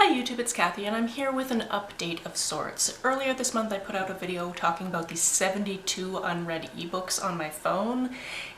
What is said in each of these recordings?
Hi YouTube, it's Kathy, and I'm here with an update of sorts. Earlier this month I put out a video talking about the 72 unread ebooks on my phone,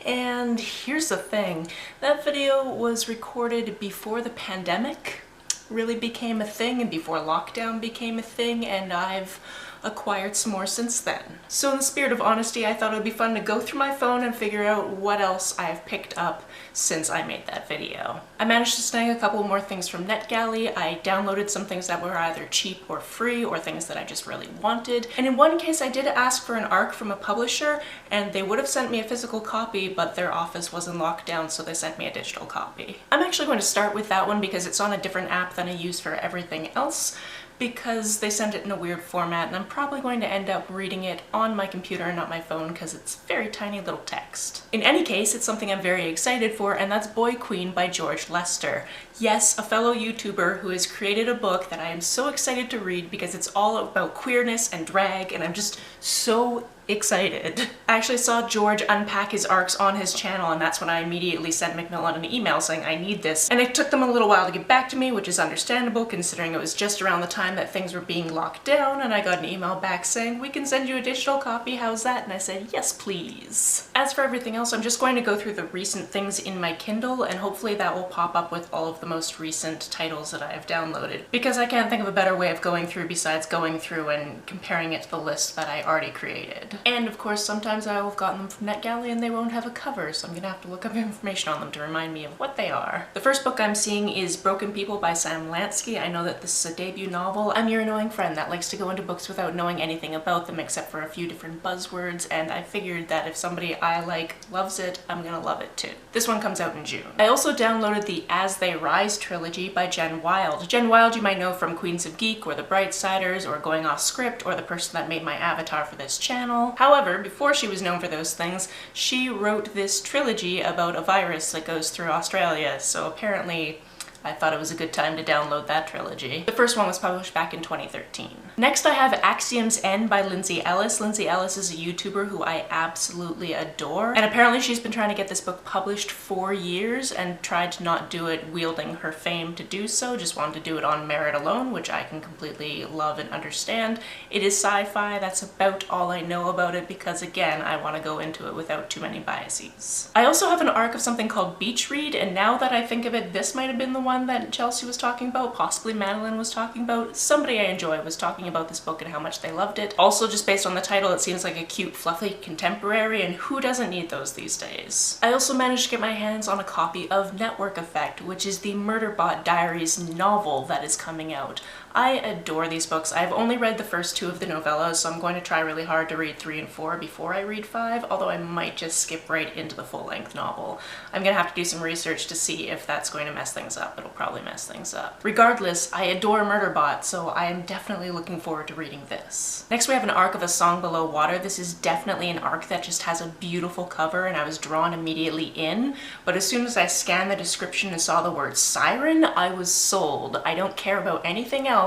and here's the thing. That video was recorded before the pandemic really became a thing and before lockdown became a thing, and I've acquired some more since then. So in the spirit of honesty, I thought it would be fun to go through my phone and figure out what else I have picked up since I made that video. I managed to snag a couple more things from Netgalley. I downloaded some things that were either cheap or free or things that I just really wanted. And in one case I did ask for an ARC from a publisher and they would have sent me a physical copy, but their office was in lockdown, so they sent me a digital copy. I'm actually going to start with that one because it's on a different app than I use for everything else, because they sent it in a weird format, and I'm probably going to end up reading it on my computer and not my phone because it's very tiny little text. In any case, it's something I'm very excited for, and that's Boy Queen by George Lester. Yes, a fellow YouTuber who has created a book that I am so excited to read because it's all about queerness and drag, and I'm just so excited. I actually saw George unpack his ARCs on his channel, and that's when I immediately sent Macmillan an email saying I need this. And it took them a little while to get back to me, which is understandable considering it was just around the time that things were being locked down, and I got an email back saying, "We can send you a digital copy, how's that?" And I said, "Yes, please." As for everything else, I'm just going to go through the recent things in my Kindle, and hopefully that will pop up with all of the most recent titles that I have downloaded, because I can't think of a better way of going through besides going through and comparing it to the list that I already created. And of course, sometimes I will have gotten them from Netgalley and they won't have a cover, so I'm gonna have to look up information on them to remind me of what they are. The first book I'm seeing is Broken People by Sam Lansky. I know that this is a debut novel. I'm your annoying friend that likes to go into books without knowing anything about them except for a few different buzzwords, and I figured that if somebody I like loves it, I'm gonna love it too. This one comes out in June. I also downloaded the As They Rise trilogy by Jen Wilde. Jen Wilde you might know from Queens of Geek or The Brightsiders or Going Off Script or the person that made my avatar for this channel. However, before she was known for those things, she wrote this trilogy about a virus that goes through Australia, so apparently I thought it was a good time to download that trilogy. The first one was published back in 2013. Next I have AXIOM'S by Lyndsay Ellis. Lyndsay Ellis is a YouTuber who I absolutely adore, and apparently she's been trying to get this book published for years and tried to not do it wielding her fame to do so, just wanted to do it on merit alone, which I can completely love and understand. It is sci-fi, that's about all I know about it because again, I want to go into it without too many biases. I also have an ARC of something called Beach Read, and now that I think of it, this might have been the one that Chelsea was talking about, possibly Madeline was talking about. Somebody I enjoy was talking about this book and how much they loved it. Also, just based on the title, it seems like a cute, fluffy contemporary, and who doesn't need those these days? I also managed to get my hands on a copy of Network Effect, which is the Murderbot Diaries novel that is coming out. I adore these books. I've only read the first two of the novellas, so I'm going to try really hard to read 3 and 4 before I read 5, although I might just skip right into the full-length novel. I'm gonna have to do some research to see if that's going to mess things up. It'll probably mess things up. Regardless, I adore Murderbot, so I am definitely looking forward to reading this. Next we have an ARC of A Song Below Water. This is definitely an ARC that just has a beautiful cover and I was drawn immediately in, but as soon as I scanned the description and saw the word siren, I was sold. I don't care about anything else.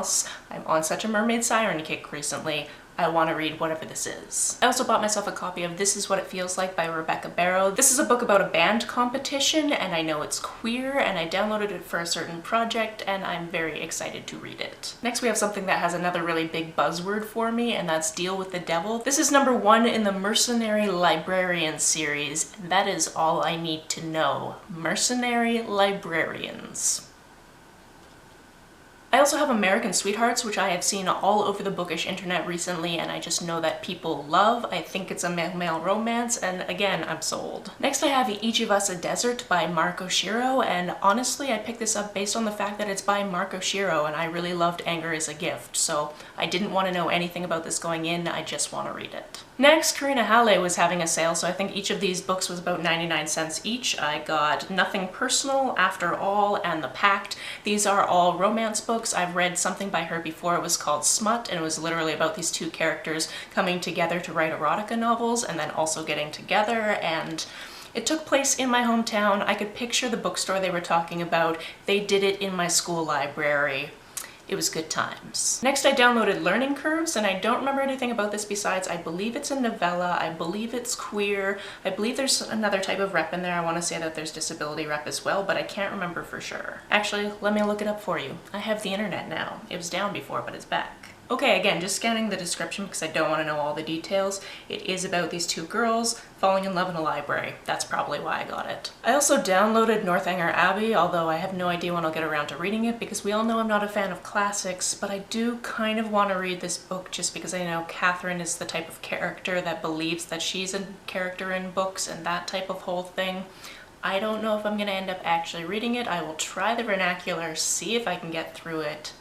I'm on such a mermaid siren kick recently. I want to read whatever this is. I also bought myself a copy of This Is What It Feels Like by Rebecca Barrow. This is a book about a band competition, and I know it's queer, and I downloaded it for a certain project, and I'm very excited to read it. Next we have something that has another really big buzzword for me, and that's Deal with the Devil. This is number 1 in the Mercenary Librarian series, and that is all I need to know. Mercenary Librarians. I also have American Sweethearts, which I have seen all over the bookish internet recently, and I just know that people love. I think it's a male romance, and again, I'm sold. Next I have Each of Us a Desert by Mark Oshiro, and honestly I picked this up based on the fact that it's by Mark Oshiro, and I really loved Anger is a Gift, so I didn't want to know anything about this going in, I just want to read it. Next, Karina Halle was having a sale, so I think each of these books was about 99 cents each. I got Nothing Personal, After All, and The Pact. These are all romance books. I've read something by her before. It was called Smut, and it was literally about these two characters coming together to write erotica novels and then also getting together, and it took place in my hometown. I could picture the bookstore they were talking about. They did it in my school library. It was good times. Next, I downloaded Learning Curves, and I don't remember anything about this besides I believe it's a novella, I believe it's queer, I believe there's another type of rep in there. I want to say that there's disability rep as well, but I can't remember for sure. Actually, let me look it up for you. I have the internet now. It was down before, but it's back. Okay, again, just scanning the description because I don't want to know all the details. It is about these two girls falling in love in a library. That's probably why I got it. I also downloaded Northanger Abbey, although I have no idea when I'll get around to reading it because we all know I'm not a fan of classics, but I do kind of want to read this book just because I know Catherine is the type of character that believes that she's a character in books and that type of whole thing. I don't know if I'm going to end up actually reading it. I will try the vernacular, see if I can get through it.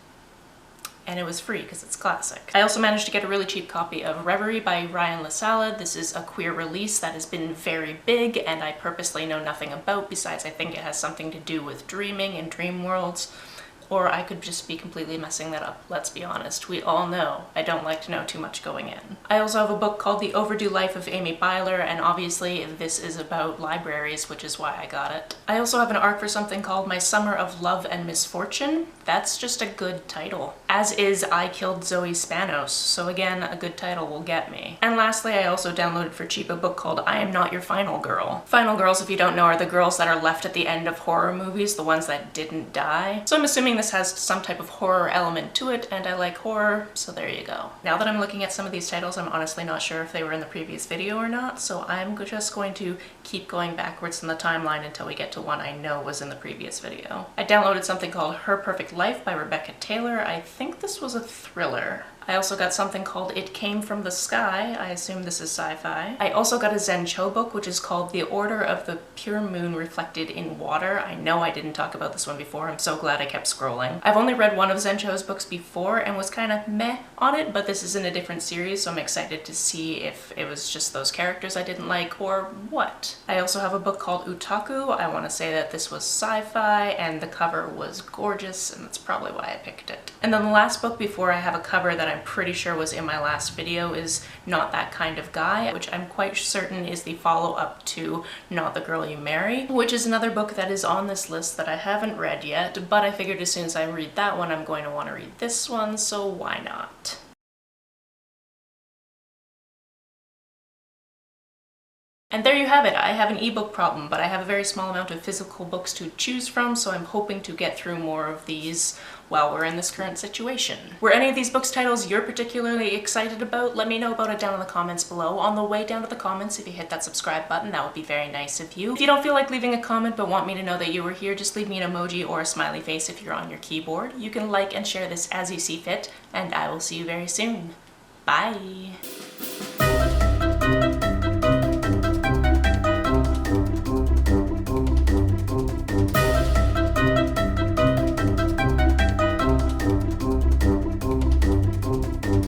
And it was free because it's classic. I also managed to get a really cheap copy of Reverie by Ryan LaSala. This is a queer release that has been very big and I purposely know nothing about, besides I think it has something to do with dreaming and dream worlds. Or I could just be completely messing that up, let's be honest. We all know I don't like to know too much going in. I also have a book called The Overdue Life of Amy Byler, and obviously this is about libraries, which is why I got it. I also have an ARC for something called My Summer of Love and Misfortune. That's just a good title. As is I Killed Zoe Spanos, so again, a good title will get me. And lastly, I also downloaded for cheap a book called I Am Not Your Final Girl. Final girls, if you don't know, are the girls that are left at the end of horror movies, the ones that didn't die. So I'm assuming this has some type of horror element to it, and I like horror, so there you go. Now that I'm looking at some of these titles, I'm honestly not sure if they were in the previous video or not, so I'm just going to keep going backwards in the timeline until we get to one I know was in the previous video. I downloaded something called Her Perfect Life by Rebecca Taylor. I think this was a thriller. I also got something called It Came from the Sky. I assume this is sci-fi. I also got a Zen Cho book, which is called The Order of the Pure Moon Reflected in Water. I know I didn't talk about this one before. I'm so glad I kept scrolling. I've only read one of Zen Cho's books before and was kind of meh on it, but this is in a different series, so I'm excited to see if it was just those characters I didn't like or what. I also have a book called Utaku. I want to say that this was sci-fi and the cover was gorgeous, and that's probably why I picked it. And then the last book before I have a cover that I'm pretty sure was in my last video is Not That Kind of Guy, which I'm quite certain is the follow-up to Not the Girl You Marry, which is another book that is on this list that I haven't read yet, but I figured as soon as I read that one, I'm going to want to read this one, so why not? And there you have it. I have an ebook problem, but I have a very small amount of physical books to choose from, so I'm hoping to get through more of these while we're in this current situation. Were any of these books titles you're particularly excited about? Let me know about it down in the comments below. On the way down to the comments, if you hit that subscribe button, that would be very nice of you. If you don't feel like leaving a comment but want me to know that you were here, just leave me an emoji or a smiley face if you're on your keyboard. You can like and share this as you see fit, and I will see you very soon. Bye!